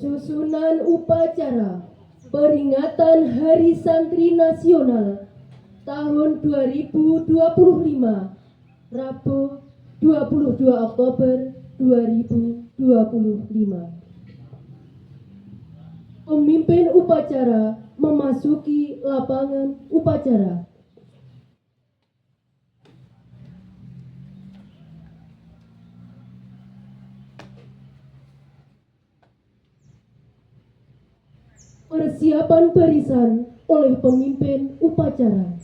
Susunan upacara peringatan Hari Santri Nasional tahun 2025, Rabu 22 Oktober 2025. Pemimpin upacara memasuki lapangan upacara. Persiapan barisan oleh pemimpin upacara.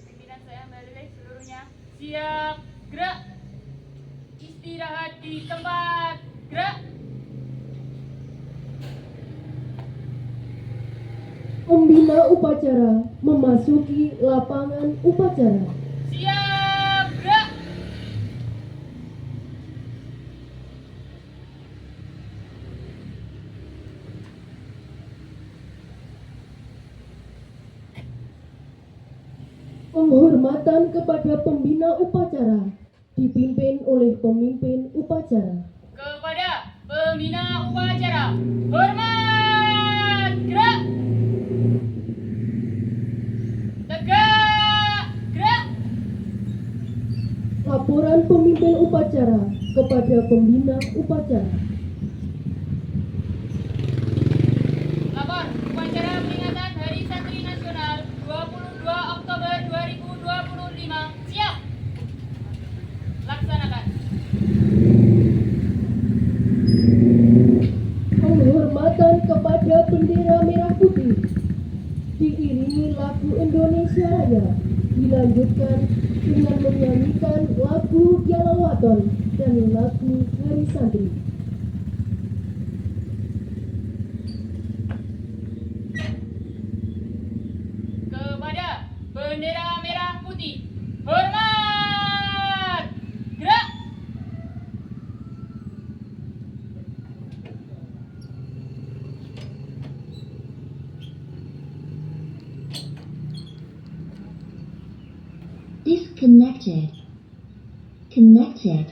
Pimpinan saya Mbak seluruhnya siap, gerak. Istirahat di tempat, gerak. Pembina upacara memasuki lapangan upacara. Siap, gerak. Penghormatan kepada pembina upacara dipimpin oleh pemimpin upacara. Kepada pembina upacara, hormat, gerak. Tegak, gerak. Laporan pemimpin upacara kepada pembina upacara. Lapor upacara peringatan Hari Santri Nasional 22 Oktober 2025. Siap. Laksanakan. Penghormatan kepada bendera merah putih diiringi lagu Indonesia Raya, dilanjutkan dengan menyanyikan lagu Yalawaton dan lagu Hari Santri. Kepada bendera merah putih, hormat, gerak. Disconnected. Connected.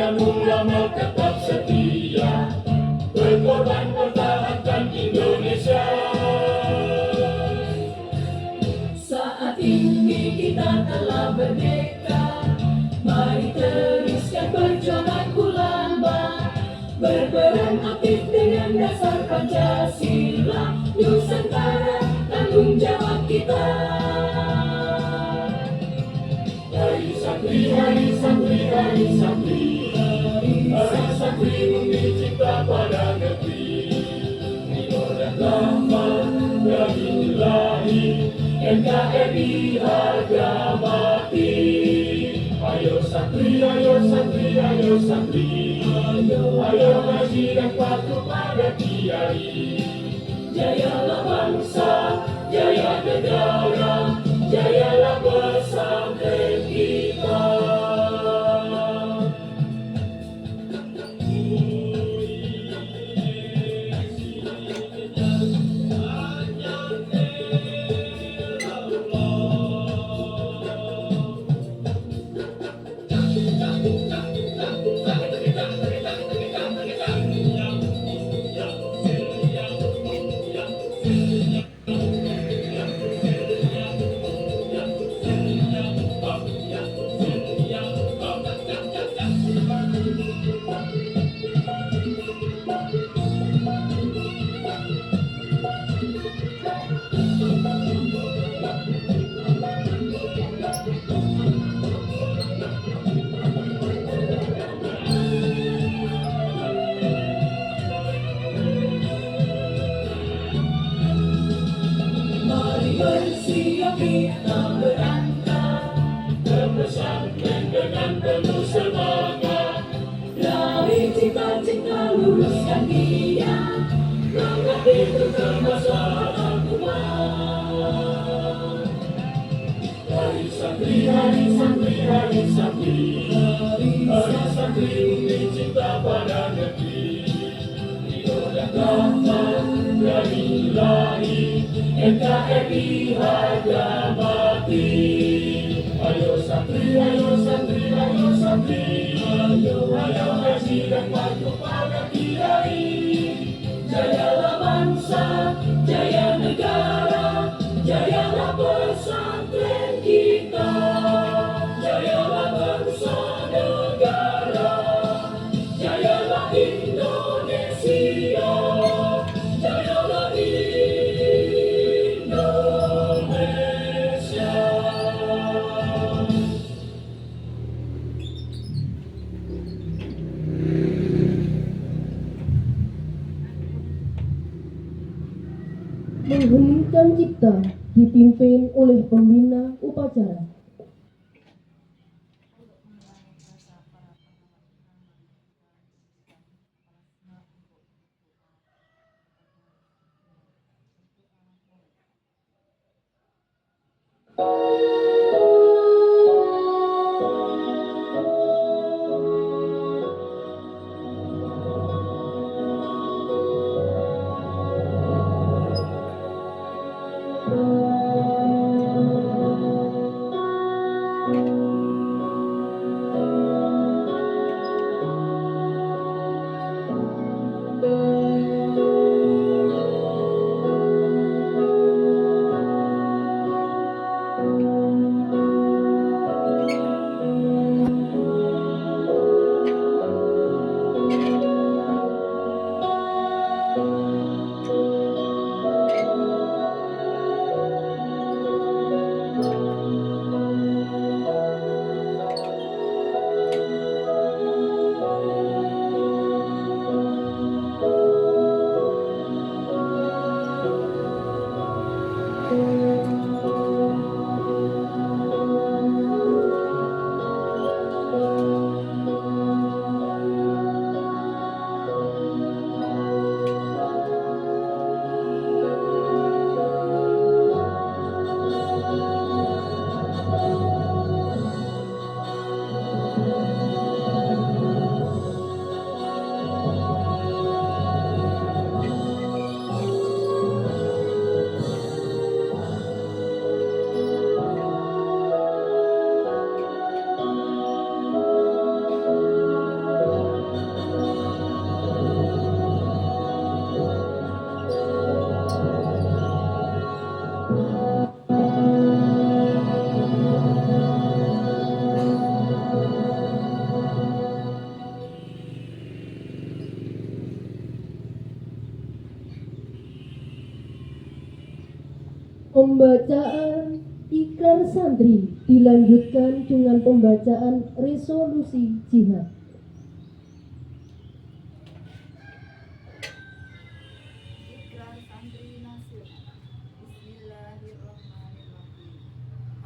yang ulama tetap setia berkorban pertahankan Indonesia. Saat ini kita telah merdeka, mari teruskan perjuangan ulama, berperan aktif dengan dasar Pancasila, Nusantara tanggung jawab kita. Hai santri, hai santri, hai santri, hai santri bumi cinta pada negeri. Nino dan Rahman dari Ilahi, NKRI harga mati. Ayo santri, ayo santri, ayo santri, ayo ngaji dan patuh pada kiai. Jayalah bangsa, jaya negara, jayalah pesantren kita. Mari bersiap kita berangkat ke pesantren dengan penuh semangat. dari cita-cita luruskan niat, mengabdi untuk kemaslahatan umat. Hai santri, hai santri, hai santri, hai santri bumi cinta pada negeri. Nino dan Rahman dari Ilahi, NKRI harga mati. Ayo santri, ayo santri, ayo santri, ayo ngaji dan patuh pada kiai. Jayalah bangsa, jaya negara, jayalah pesantren kita. Jayalah bangsa negara, jayalah Indonesia, jayalah Indonesia. Mengheningkan cipta dipimpin oleh pembina upacara. Pembacaan ikrar santri dilanjutkan dengan pembacaan resolusi jihad. Ikrar Santri Nasional. Bismillahirrahmanirrahim.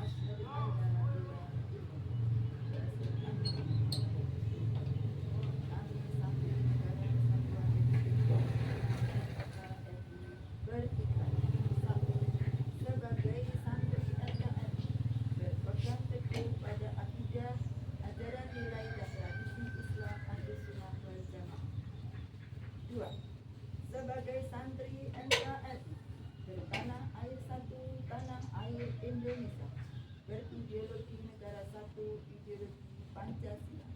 Asyhadu an la ilaha illallah wa asyhadu anna Muhammadan rasulullah. Kami Santri Negara Kesatuan Republik Indonesia berikrar. Satu, sebagai santri NKRI berpegang teguh pada akidah, ajaran nilai dan tradisi Islam Ahlussunnah wal Jamaah. Dua, sebagai santri NKRI bertanah air satu, tanah air Indonesia, berideologi negara satu, ideologi Pancasila,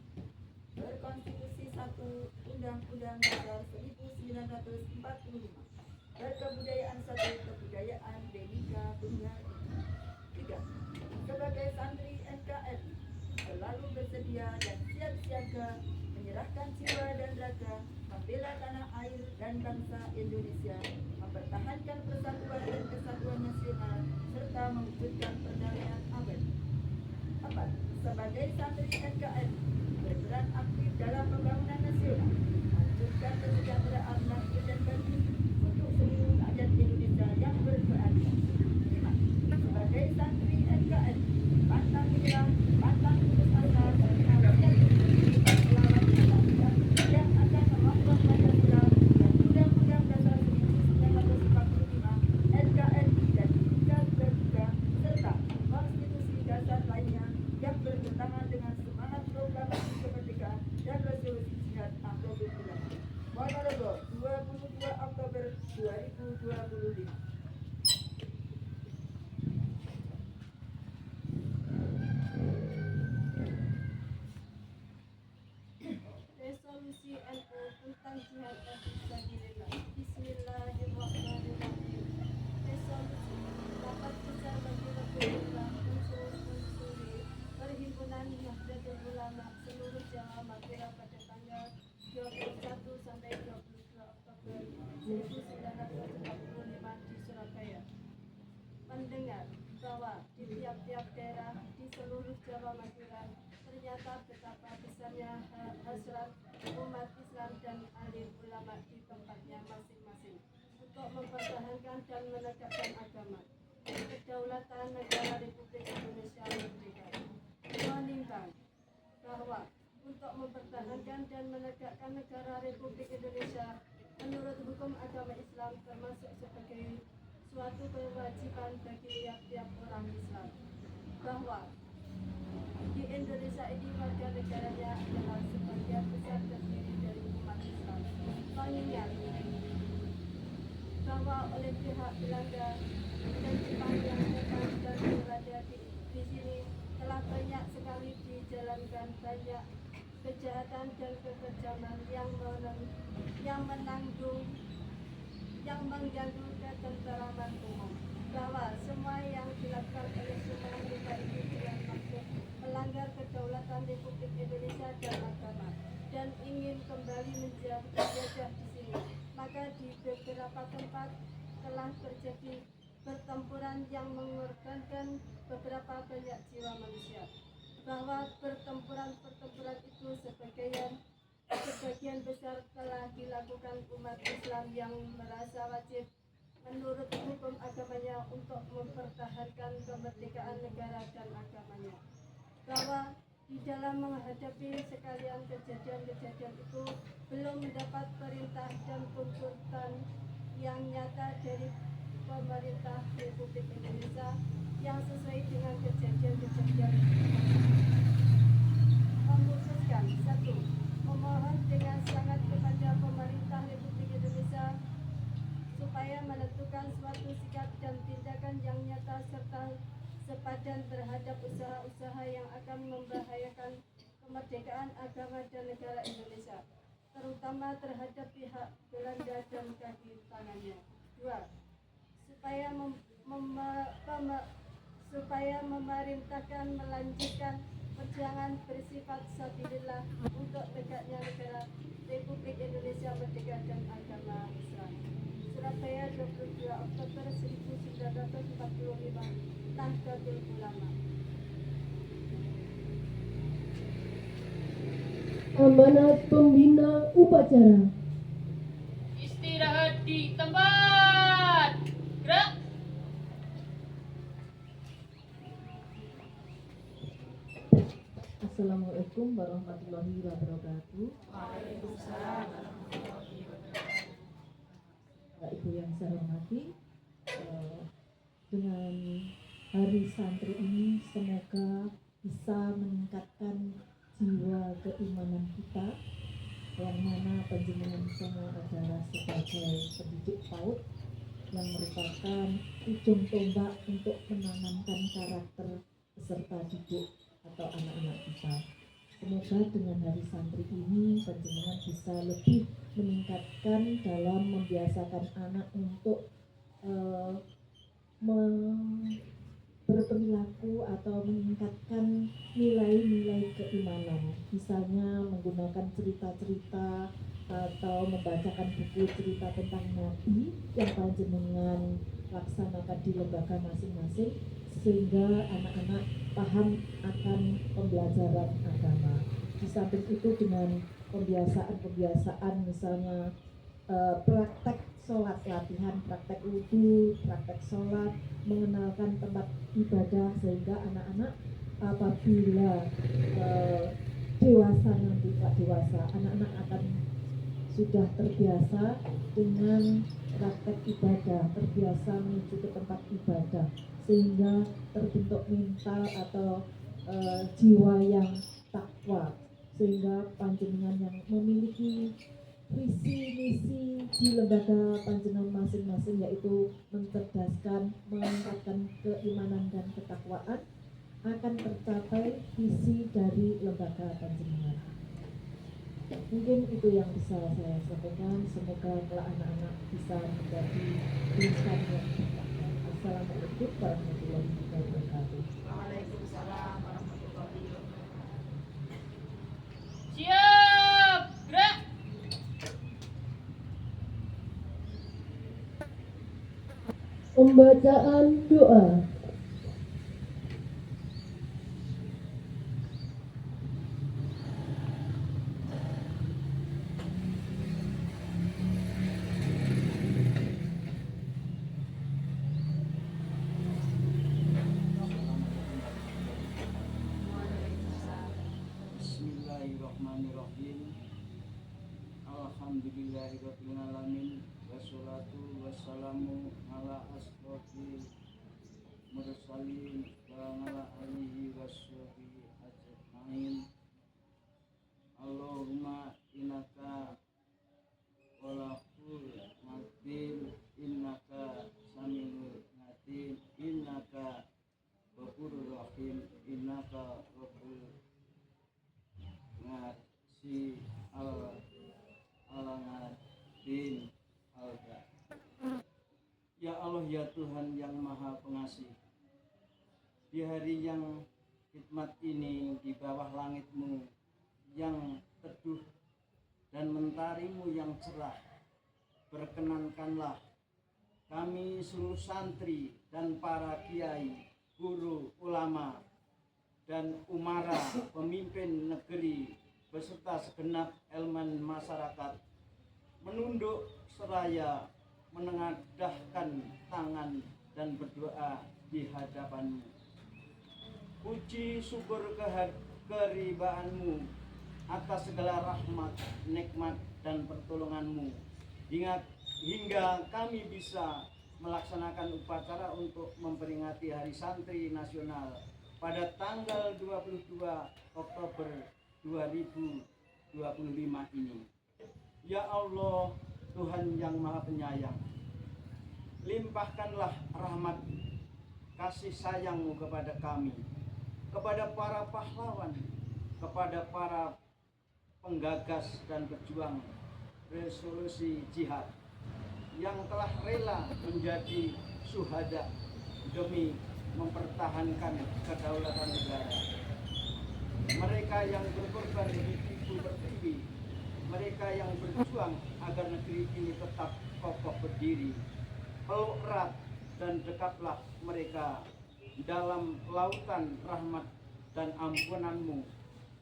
berkonstitusi satu, Undang-Undang Dasar 1945, berkebudayaan satu, kebudayaan Bhinneka Tunggal Ika. Tiga, sebagai santri NKRI selalu bersedia dan siap siaga menyerahkan jiwa dan raga, membela tanah air dan bangsa Indonesia, mempertahankan persatuan dan kesatuan nasional, serta mewujudkan perdamaian abadi. 4. Sebagai santri NKRI berperan aktif dalam pembangunan nasional, mewujudkan kesejahteraan lahir dan batin untuk seluruh rakyat Indonesia yang berkeadilan. 5. Sebagai santri NKRI pantang menyerah, pantang putus asa, serta siap melawan ketakutan yang akan meroboh Pancasila dan Undang-Undang Dasar 1945, NKRI dan Bhinneka Tunggal Ika, serta konstitusi dasar lainnya yang bertentangan dengan semangat proklamasi kemerdekaan dan resolusi jihad Nahdlatul Ulama. Ponorogo, 22 Oktober 2025. Resolusi NU tentang jihad fisabilillah. Bismillahirrahmanirrahim. Resolusi dapat besar bagi Rasulullah unsur-unsuri Perhimpunan Nahdlatul Ulama seluruh Jawa Madura pada tanggal 21 sampai 22 Oktober 1945 di Surabaya. Mendengar bahwa di tiap-tiap daerah di seluruh Jawa Madura ternyata betapa besarnya hasrat umat Islam dan alim ulama di tempatnya masing-masing untuk mempertahankan dan menegakkan agama, kedaulatan negara Republik Indonesia merdeka. Menimbang bahwa untuk mempertahankan dan menegakkan negara Republik Indonesia menurut hukum agama Islam termasuk sebagai suatu kewajiban bagi tiap-tiap orang Islam, bahwa di Indonesia ini warga negaranya adalah sebagian besar terdiri dari umat Islam. Mengingat bahwa oleh pihak Belanda dan Jepang yang datang dan berada di sini telah banyak sekali dijalankan banyak kejahatan dan kekejaman yang mengganggu ketenteraman umum, bahwa semua yang dilakukan oleh semua mereka itu dengan maksud melanggar kedaulatan Republik Indonesia dan agama dan ingin kembali menjajah di sini. Maka di beberapa tempat telah terjadi pertempuran yang mengorbankan beberapa banyak jiwa manusia, bahwa pertempuran itu sebagian besar telah dilakukan umat Islam yang merasa wajib menurut hukum agamanya untuk mempertahankan kemerdekaan negara dan agamanya, bahwa di dalam menghadapi sekalian kejadian-kejadian itu belum mendapat perintah dan tuntutan yang nyata dari pemerintah Republik Indonesia yang sesuai dengan kejadian-kejadian. Memutuskan, satu, memohon dengan sangat kepada pemerintah Republik Indonesia supaya menentukan suatu sikap dan tindakan yang nyata serta sepadan terhadap usaha-usaha yang akan membahayakan kemerdekaan agama dan negara Indonesia, terutama terhadap pihak Belanda dan kaki tangannya. Dua, supaya memerintahkan melanjutkan perjuangan bersifat sabilillah untuk tegaknya negara Republik Indonesia merdeka dan agama Islam. Surabaya, 22 Oktober 1945. 1345 Nahdlatul Ulama. Amanat pembina upacara. Istirahat di tempat. Gerak. Assalamualaikum warahmatullahi wabarakatuh. Bapak Ibu yang saya hormati, dengan Hari Santri ini semoga bisa meningkatkan jiwa keimanan kita, yang mana panjenengan semua adalah sebagai pendidik PAUD yang merupakan ujung tombak untuk menanamkan karakter peserta didik atau anak-anak kita. Semoga dengan Hari Santri ini panjenengan bisa lebih meningkatkan dalam membiasakan anak untuk berperilaku atau meningkatkan nilai-nilai keimanan, misalnya menggunakan cerita-cerita atau membacakan buku cerita tentang Nabi yang panjenengan laksanakan di lembaga masing-masing, sehingga anak-anak paham akan pembelajaran agama. Di samping itu dengan pembiasaan misalnya praktek sholat, latihan praktek wudhu, praktek sholat, mengenalkan tempat ibadah, sehingga anak-anak apabila dewasa nanti, Pak dewasa, anak-anak akan sudah terbiasa dengan praktek ibadah, terbiasa menuju ke tempat ibadah, sehingga terbentuk mental atau jiwa yang takwa, sehingga panjenengan yang memiliki visi misi di lembaga panjenengan masing-masing, yaitu mencerdaskan, meningkatkan keimanan dan ketakwaan, akan tercapai visi dari lembaga panjenengan. Mungkin itu yang bisa saya sampaikan. Semoga kelak anak-anak bisa menjadi insan yang bertakwa. Assalamualaikum warahmatullahi wabarakatuh. Siap. Gerak. Pembacaan doa. Bismillahirrahmanirrahim. Alhamdulillahirabbil alamin, wassalatu wassalamu ala asrofil mursalin wa ala alihi washabihi ajmain. Allahumma innaka walakul matin, innaka samiul natin, innaka ghafurur rahim, innaka rabbul ngasi alangadin alga. Ya Allah, ya Tuhan yang maha pengasih, di hari yang hikmat ini, di bawah langit-Mu yang teduh dan mentari-Mu yang cerah, berkenankanlah kami seluruh santri dan para kiai, guru, ulama, dan umara, pemimpin negeri, beserta segenap elemen masyarakat, menunduk seraya menengadahkan tangan dan berdoa di hadapan-Mu. Puji syukur keribaanmu atas segala rahmat, nikmat, dan pertolongan-Mu, hingga kami bisa melaksanakan upacara untuk memperingati Hari Santri Nasional pada tanggal 22 Oktober 2025 ini. Ya Allah, Tuhan yang Maha Penyayang, limpahkanlah rahmat kasih sayang-Mu kepada kami, kepada para pahlawan, kepada para penggagas dan pejuang resolusi jihad yang telah rela menjadi syuhada demi mempertahankan kedaulatan negara. Mereka yang berkorban begitu bertiwi, mereka yang berjuang agar negeri ini tetap kokoh berdiri, peluk erat dan dekaplah mereka dalam lautan rahmat dan ampunan-Mu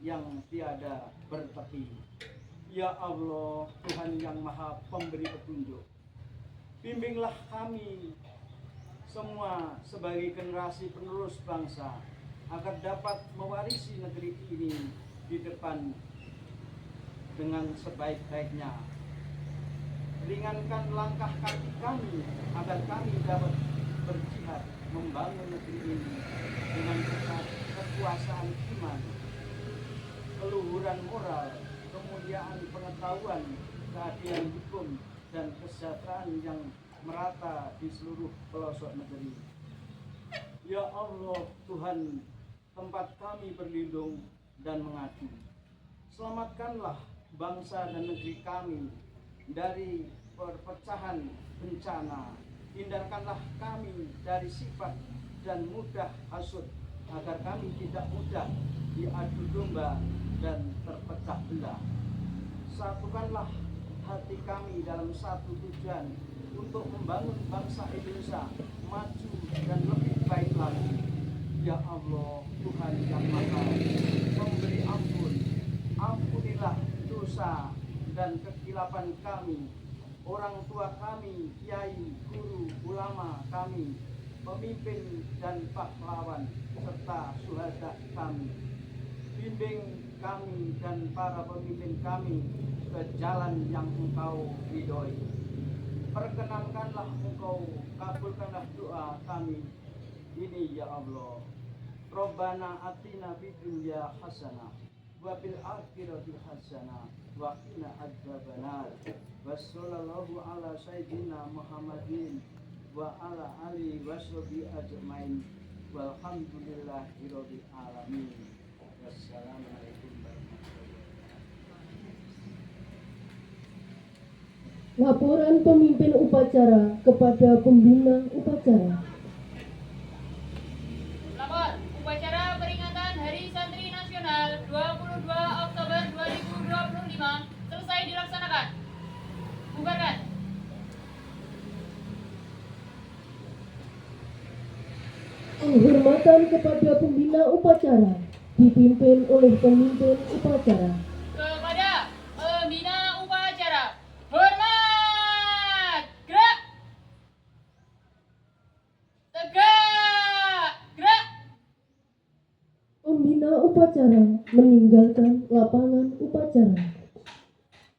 yang tiada bertepi. Ya Allah, Tuhan yang Maha Pemberi petunjuk, bimbinglah kami semua sebagai generasi penerus bangsa agar dapat mewarisi negeri ini di depan dengan sebaik-baiknya. Ringankan langkah kaki kami agar kami dapat berjihad membangun negeri ini dengan berkat kekuasaan iman, keluhuran moral, kemuliaan pengetahuan, keadilan hukum, dan kesejahteraan yang merata di seluruh pelosok negeri. Ya Allah, Tuhan, tempat kami berlindung dan mengadu. Selamatkanlah bangsa dan negeri kami dari perpecahan bencana. Hindarkanlah kami dari sifat dan mudah hasut, agar kami tidak mudah diadu domba dan terpecah belah. Satukanlah hati kami dalam satu tujuan untuk membangun bangsa Indonesia maju dan lebih baik lagi. Ya Allah, Tuhan yang Maha Pemberi ampun, ampunilah dosa dan kekilapan kami, orang tua kami, kiai, guru, ulama kami, pemimpin dan pahlawan, serta syuhada kami. Bimbing kami dan para pemimpin kami ke jalan yang Engkau ridhoi. Perkenankanlah Engkau, kabulkanlah doa kami ini ya Allah. Rabbana atina fid dunya hasanah wa fil akhirati hasanah wa qina adzabannar. Wassallallahu ala sayyidina Muhammadin wa ala alihi washabihi ajmain. Walhamdulillahi rabbil alamin. Wassalamualaikum warahmatullahi wabarakatuh. Laporan pemimpin upacara kepada pembina upacara. Lapor, upacara peringatan Hari Santri Nasional 22 Oktober 2025 selesai dilaksanakan. Bubarkan. Penghormatan kepada pembina upacara dipimpin oleh pemimpin upacara. Kepada pembina upacara, hormat, gerak, tegak, gerak. Pembina upacara meninggalkan lapangan upacara.